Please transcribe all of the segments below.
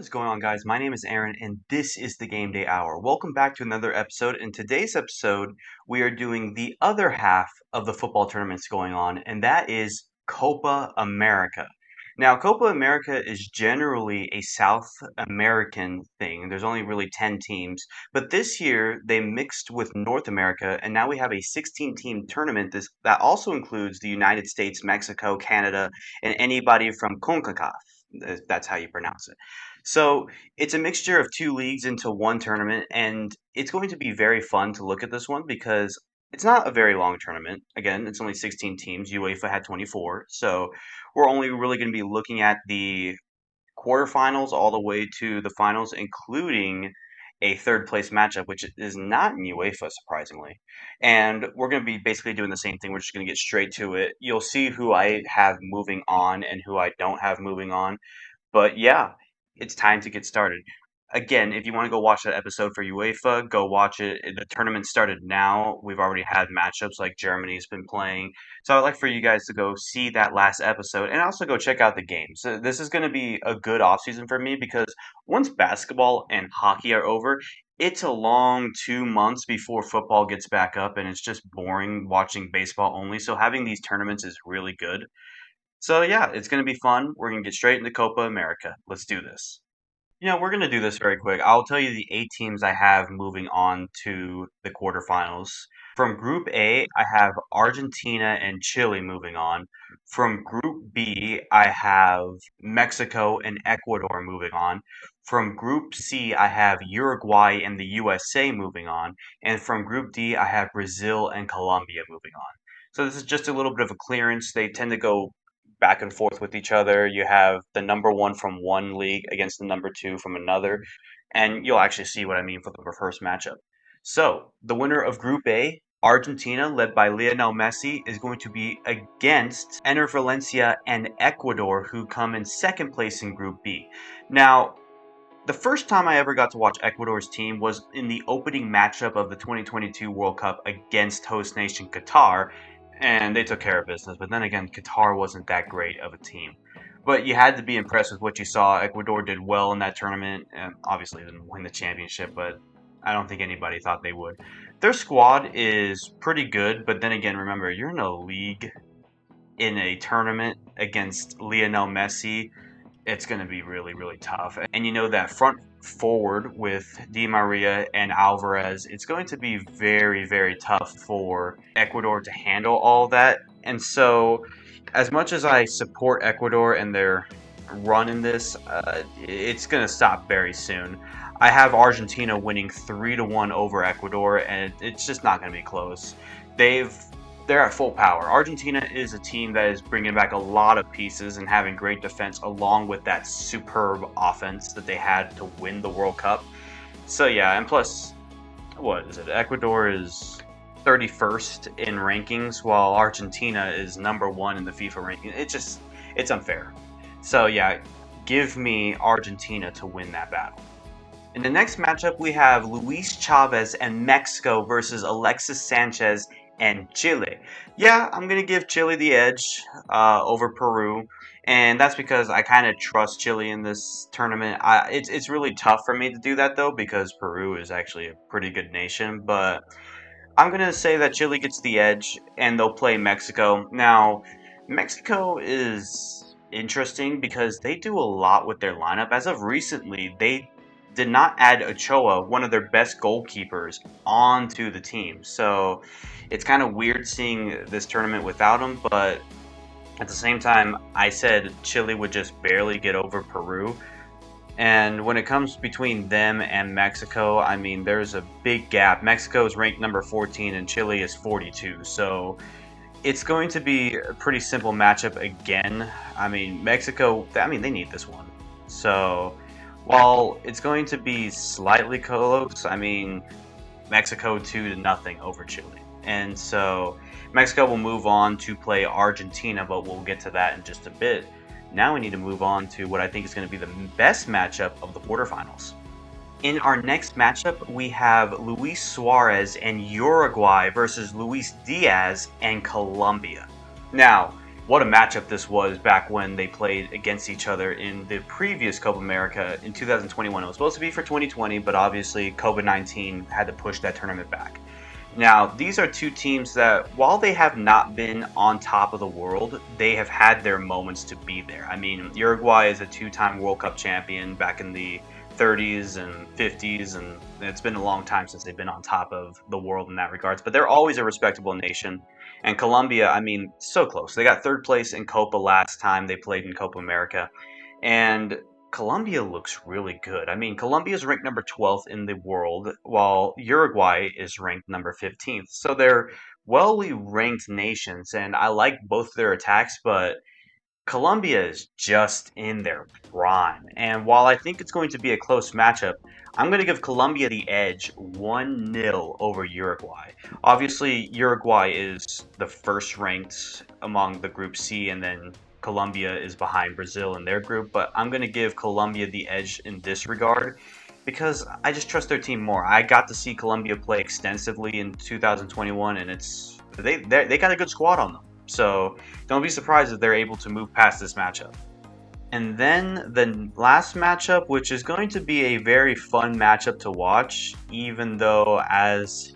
is going on, guys? My name is Aaron, and this is the Game Day Hour. Welcome back to another episode. In today's episode, we are doing the other half of the football tournaments going on, and that is Copa America. Now, Copa America is generally a South American thing. There's only really 10 teams, but this year they mixed with North America, and now we have a 16-team tournament that also includes the United States, Mexico, Canada, and anybody from CONCACAF, if that's how you pronounce it. So it's a mixture of two leagues into one tournament, and it's going to be very fun to look at this one because it's not a very long tournament. Again, it's only 16 teams. UEFA had 24, so we're only really going to be looking at the quarterfinals all the way to the finals, including a third place matchup, which is not in UEFA, surprisingly. And we're going to be basically doing the same thing. We're just going to get straight to it. You'll see who I have moving on and who I don't have moving on. But yeah, it's time to get started. Again, if you want to go watch that episode for UEFA, go watch it. The tournament started now. We've already had matchups like Germany's been playing. So I'd like for you guys to go see that last episode and also go check out the games. So this is going to be a good offseason for me because once basketball and hockey are over, it's a long 2 months before football gets back up and it's just boring watching baseball only. So having these tournaments is really good. So yeah, it's going to be fun. We're going to get straight into Copa America. Let's do this. We're going to do this very quick. I'll tell you the 8 teams I have moving on to the quarterfinals. From Group A, I have Argentina and Chile moving on. From Group B, I have Mexico and Ecuador moving on. From Group C, I have Uruguay and the USA moving on. And from Group D, I have Brazil and Colombia moving on. So this is just a little bit of a clearance. They tend to go back and forth with each other. You have the number one from one league against the number two from another, and you'll actually see what I mean for the first matchup. So, the winner of Group A, Argentina, led by Lionel Messi, is going to be against Ener Valencia and Ecuador, who come in second place in Group B. Now, the first time I ever got to watch Ecuador's team was in the opening matchup of the 2022 World Cup against host nation Qatar, and they took care of business. But then again, Qatar wasn't that great of a team. But you had to be impressed with what you saw. Ecuador did well in that tournament, and obviously didn't win the championship, but I don't think anybody thought they would. Their squad is pretty good, but then again, remember, you're in a league in a tournament against Lionel Messi. It's going to be really, really tough. And you know that front forward with Di Maria and Alvarez, it's going to be very, very tough for Ecuador to handle all that. And so, as much as I support Ecuador and their run in this, it's going to stop very soon. I have Argentina winning 3-1 over Ecuador, and it's just not going to be close. They're at full power. Argentina is a team that is bringing back a lot of pieces and having great defense along with that superb offense that they had to win the World Cup. So yeah, and plus, what is it? Ecuador is 31st in rankings while Argentina is number 1 in the FIFA ranking. It's unfair. So yeah, give me Argentina to win that battle. In the next matchup, we have Luis Chavez and Mexico versus Alexis Sanchez and Chile. Yeah, I'm going to give Chile the edge over Peru, and that's because I kind of trust Chile in this tournament. It's really tough for me to do that, though, because Peru is actually a pretty good nation, but I'm going to say that Chile gets the edge, and they'll play Mexico. Now, Mexico is interesting because they do a lot with their lineup. As of recently, they did not add Ochoa, one of their best goalkeepers, onto the team. So it's kind of weird seeing this tournament without him, but at the same time, I said Chile would just barely get over Peru. And when it comes between them and Mexico, I mean, there's a big gap. Mexico is ranked number 14 and Chile is 42. So it's going to be a pretty simple matchup again. I mean, Mexico, they need this one. So while it's going to be slightly close, I mean, Mexico 2-0 over Chile. And so Mexico will move on to play Argentina, but we'll get to that in just a bit. Now we need to move on to what I think is going to be the best matchup of the quarterfinals. In our next matchup, we have Luis Suarez and Uruguay versus Luis Diaz and Colombia. Now, what a matchup this was back when they played against each other in the previous Copa America in 2021. It was supposed to be for 2020, but obviously COVID-19 had to push that tournament back. Now, these are two teams that, while they have not been on top of the world, they have had their moments to be there. I mean, Uruguay is a two-time World Cup champion back in the 30s and 50s, and it's been a long time since they've been on top of the world in that regards, but they're always a respectable nation. And Colombia, I mean, so close. They got third place in Copa last time they played in Copa America. And Colombia looks really good. I mean, Colombia is ranked number 12th in the world, while Uruguay is ranked number 15th. So they're well ranked nations, and I like both their attacks, but Colombia is just in their prime. And while I think it's going to be a close matchup, I'm going to give Colombia the edge 1-0 over Uruguay. Obviously, Uruguay is the first ranked among the Group C, and then Colombia is behind Brazil in their group. But I'm going to give Colombia the edge in this regard because I just trust their team more. I got to see Colombia play extensively in 2021, and they got a good squad on them. So don't be surprised if they're able to move past this matchup. And then the last matchup, which is going to be a very fun matchup to watch, even though as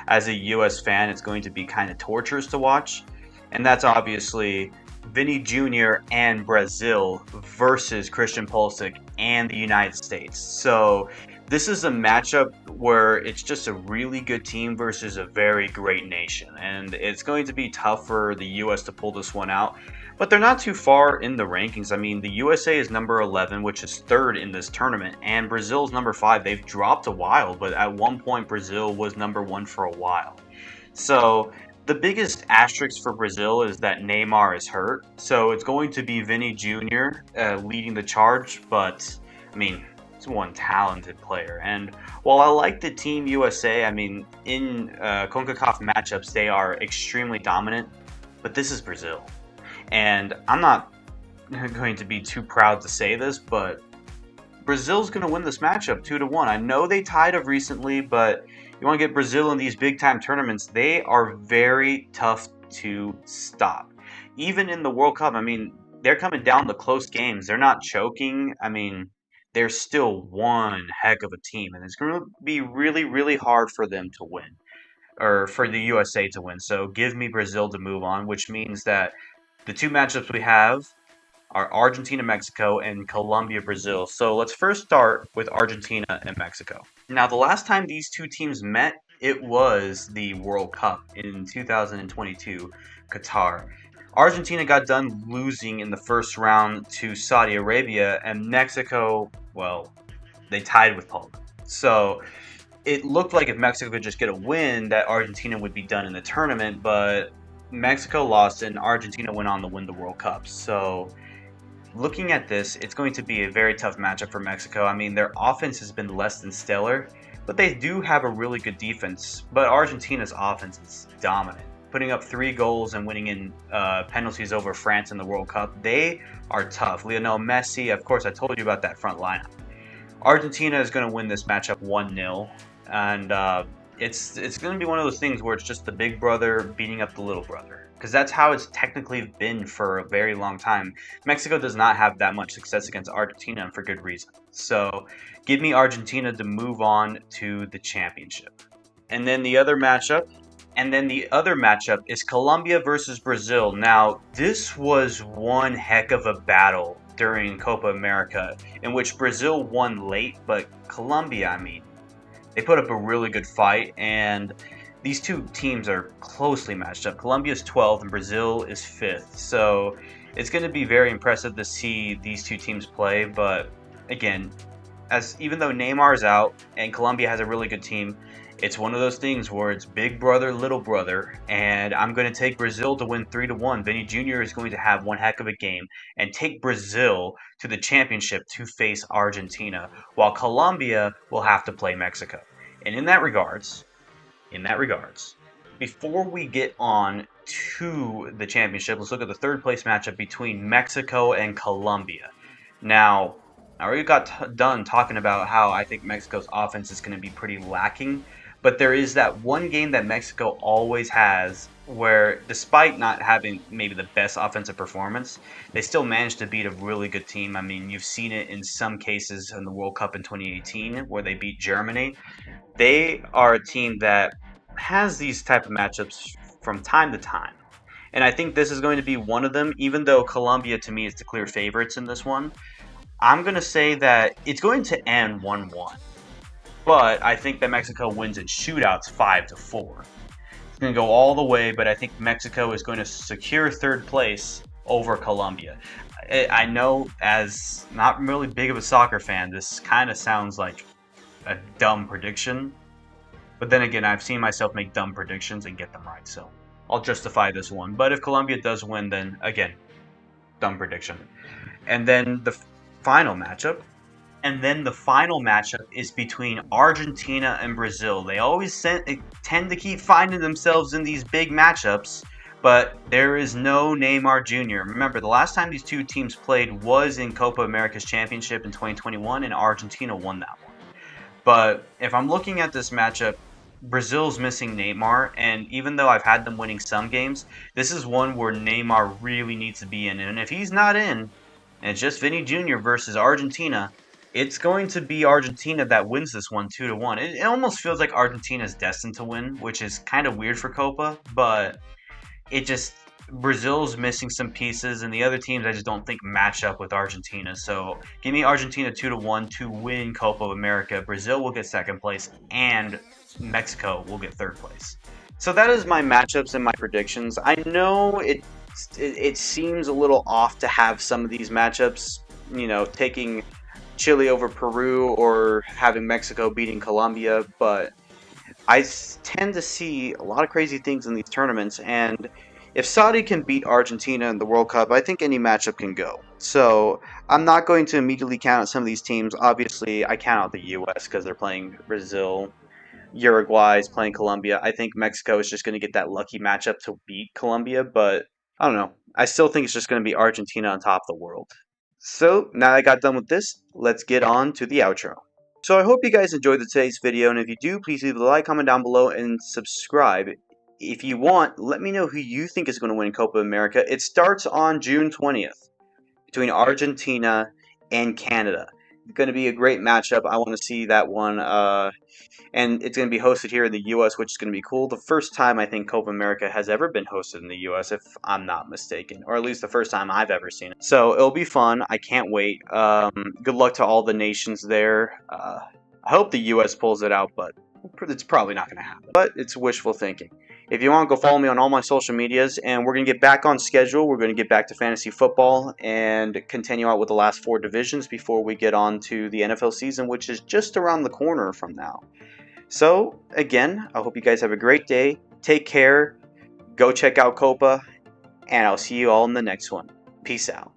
as a US fan, it's going to be kind of torturous to watch. And that's obviously Vinny Jr. and Brazil versus Christian Pulisic and the United States. So this is a matchup where it's just a really good team versus a very great nation. And it's going to be tough for the US to pull this one out. But they're not too far in the rankings. I mean, the USA is number 11, which is third in this tournament, and Brazil's number 5. They've dropped a while, but at one point Brazil was number 1 for a while. So the biggest asterisk for Brazil is that Neymar is hurt. So it's going to be Vinny Jr. Leading the charge, but I mean, it's one talented player. And while I like the Team USA, I mean, in CONCACAF matchups, they are extremely dominant, but this is Brazil. And I'm not going to be too proud to say this, but Brazil's going to win this matchup 2-1. I know they tied up recently, but you want to get Brazil in these big time tournaments, they are very tough to stop. Even in the World Cup, I mean, they're coming down to close games. They're not choking. I mean, they're still one heck of a team, and it's going to be really, really hard for them to win, or for the USA to win. So give me Brazil to move on, which means that the two matchups we have are Argentina, Mexico, and Colombia, Brazil. So let's first start with Argentina and Mexico. Now, the last time these two teams met, it was the World Cup in 2022, Qatar. Argentina got done losing in the first round to Saudi Arabia, and Mexico, well, they tied with Poland. So it looked like if Mexico could just get a win, that Argentina would be done in the tournament, but Mexico lost and Argentina went on to win the World Cup. So looking at this, it's going to be a very tough matchup for Mexico. I mean, their offense has been less than stellar, but they do have a really good defense. But Argentina's offense is dominant, putting up 3 goals and winning in penalties over France in the World Cup. They are tough. Lionel Messi, of course, I told you about that front lineup. Argentina is going to win this matchup 1-0, and it's going to be one of those things where it's just the big brother beating up the little brother, because that's how it's technically been for a very long time. Mexico does not have that much success against Argentina, and for good reason. So give me Argentina to move on to the championship. And then the other matchup is Colombia versus Brazil. Now, this was one heck of a battle during Copa America, in which Brazil won late, but Colombia, I mean, they put up a really good fight, and these two teams are closely matched up. Colombia is 12th and Brazil is 5th. So it's going to be very impressive to see these two teams play. But again, even though Neymar is out and Colombia has a really good team, it's one of those things where it's big brother, little brother, and I'm going to take Brazil to win 3-1. Vinny Jr. is going to have one heck of a game and take Brazil to the championship to face Argentina, while Colombia will have to play Mexico. And in that regards, before we get on to the championship, let's look at the third place matchup between Mexico and Colombia. Now, I already got done talking about how I think Mexico's offense is going to be pretty lacking, But there is that one game that Mexico always has where, despite not having maybe the best offensive performance, they still manage to beat a really good team. I mean, you've seen it in some cases in the World Cup in 2018 where they beat Germany. They are a team that has these type of matchups from time to time. And I think this is going to be one of them, even though Colombia to me is the clear favorites in this one. I'm going to say that it's going to end 1-1. But I think that Mexico wins in shootouts 5-4. It's going to go all the way, but I think Mexico is going to secure third place over Colombia. I know, as not really big of a soccer fan, this kind of sounds like a dumb prediction. But then again, I've seen myself make dumb predictions and get them right, so I'll justify this one. But if Colombia does win, then again, dumb prediction. And then the final matchup. And then the final matchup is between Argentina and Brazil. They always tend to keep finding themselves in these big matchups, but there is no Neymar Jr. Remember, the last time these two teams played was in Copa America's Championship in 2021, and Argentina won that one. But if I'm looking at this matchup, Brazil's missing Neymar, and even though I've had them winning some games, this is one where Neymar really needs to be in. And if he's not in, and it's just Vinny Jr. versus Argentina, it's going to be Argentina that wins this one 2-1. It almost feels like Argentina is destined to win, which is kind of weird for Copa, but it just Brazil's missing some pieces, and the other teams I just don't think match up with Argentina. So give me Argentina 2-1 to win Copa America. Brazil will get second place, and Mexico will get third place. So that is my matchups and my predictions. I know it seems a little off to have some of these matchups, taking Chile over Peru or having Mexico beating Colombia, but I tend to see a lot of crazy things in these tournaments, and if Saudi can beat Argentina in the World Cup, I think any matchup can go. So I'm not going to immediately count out some of these teams. Obviously, I count out the U.S. because they're playing Brazil. Uruguay is playing Colombia. I think Mexico is just going to get that lucky matchup to beat Colombia, but I don't know. I still think it's just going to be Argentina on top of the world. So now that I got done with this, let's get on to the outro. So I hope you guys enjoyed today's video, and if you do, please leave a like, comment down below, and subscribe. If you want, let me know who you think is going to win Copa America. It starts on June 20th between Argentina and Canada. It's going to be a great matchup. I want to see that one. And it's going to be hosted here in the U.S., which is going to be cool. The first time I think Copa America has ever been hosted in the U.S., if I'm not mistaken, or at least the first time I've ever seen it. So it'll be fun. I can't wait. Good luck to all the nations there. I hope the U.S. pulls it out, but it's probably not going to happen. But it's wishful thinking. If you want, go follow me on all my social medias, and we're going to get back on schedule. We're going to get back to fantasy football and continue out with the last 4 divisions before we get on to the NFL season, which is just around the corner from now. So, again, I hope you guys have a great day. Take care. Go check out Copa. And I'll see you all in the next one. Peace out.